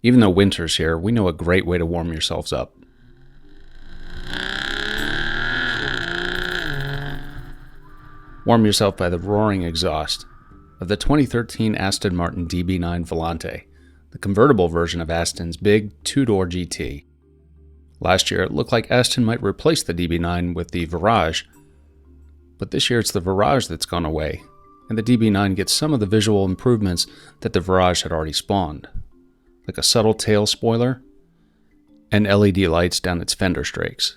Even though winter's here, we know a great way to warm yourselves up. Warm yourself by the roaring exhaust of the 2013 Aston Martin DB9 Volante, the convertible version of Aston's big two-door GT. Last year, it looked like Aston might replace the DB9 with the Virage, but this year it's the Virage that's gone away, and the DB9 gets some of the visual improvements that the Virage had already spawned, like a subtle tail spoiler and LED lights down its fender strakes.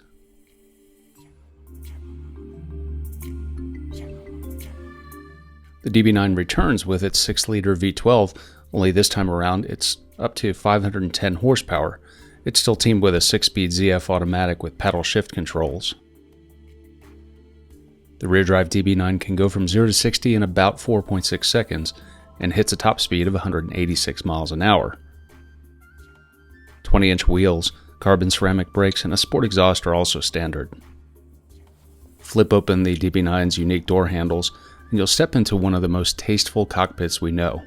The DB9 returns with its 6-liter V12, only this time around it's up to 510 horsepower. It's still teamed with a 6-speed ZF automatic with paddle shift controls. The rear-drive DB9 can go from 0 to 60 in about 4.6 seconds and hits a top speed of 186 miles an hour. 20-inch wheels, carbon ceramic brakes, and a sport exhaust are also standard. Flip open the DB9's unique door handles, and you'll step into one of the most tasteful cockpits we know.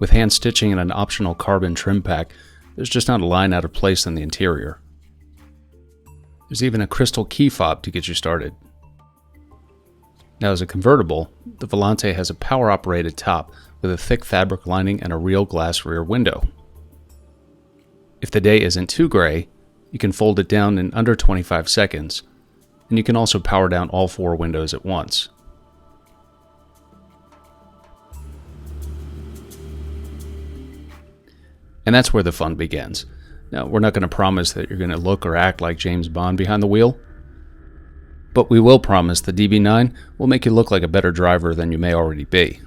With hand stitching and an optional carbon trim pack, there's just not a line out of place in the interior. There's even a crystal key fob to get you started. Now, as a convertible, the Volante has a power-operated top with a thick fabric lining and a real glass rear window. If the day isn't too gray, you can fold it down in under 25 seconds, and you can also power down all 4 windows at once. And that's where the fun begins. Now, we're not going to promise that you're going to look or act like James Bond behind the wheel, but we will promise the DB9 will make you look like a better driver than you may already be.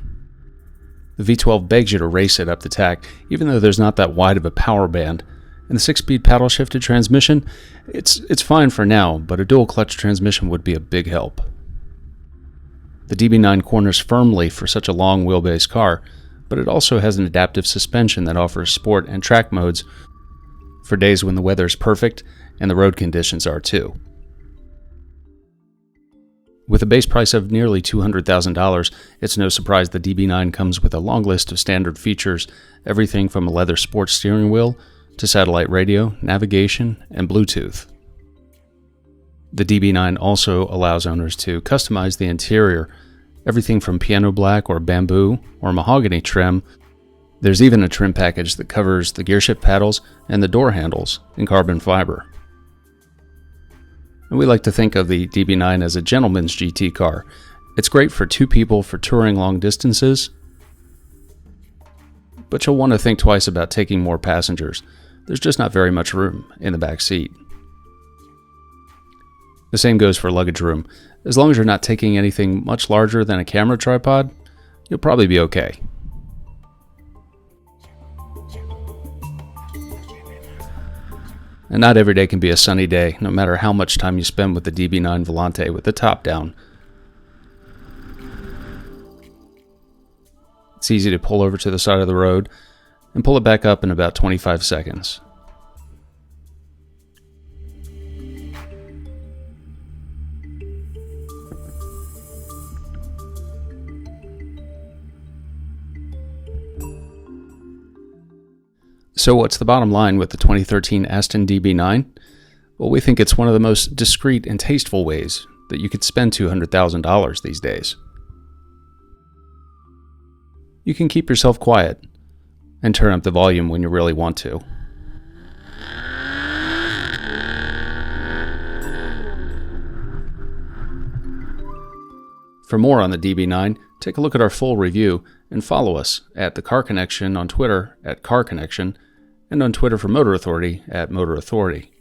The V12 begs you to race it up the tack, even though there's not that wide of a power band, and the 6-speed paddle-shifted transmission, it's fine for now, but a dual-clutch transmission would be a big help. The DB9 corners firmly for such a long wheelbase car, but it also has an adaptive suspension that offers sport and track modes for days when the weather's perfect and the road conditions are too. With a base price of nearly $200,000, it's no surprise the DB9 comes with a long list of standard features, everything from a leather sports steering wheel to satellite radio, navigation, and Bluetooth. The DB9 also allows owners to customize the interior, everything from piano black or bamboo or mahogany trim. There's even a trim package that covers the gearshift paddles and the door handles in carbon fiber. And we like to think of the DB9 as a gentleman's GT car. It's great for 2 people for touring long distances, but you'll want to think twice about taking more passengers. There's just not very much room in the back seat. The same goes for luggage room. As long as you're not taking anything much larger than a camera tripod, you'll probably be okay. And not every day can be a sunny day, no matter how much time you spend with the DB9 Volante with the top down. It's easy to pull over to the side of the road and pull it back up in about 25 seconds. So what's the bottom line with the 2013 Aston DB9? Well, we think it's one of the most discreet and tasteful ways that you could spend $200,000 these days. You can keep yourself quiet and turn up the volume when you really want to. For more on the DB9, take a look at our full review and follow us at The Car Connection on Twitter at Car Connection and on Twitter for Motor Authority at Motor Authority.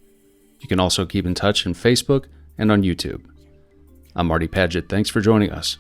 You can also keep in touch on Facebook and on YouTube. I'm Marty Padgett. Thanks for joining us.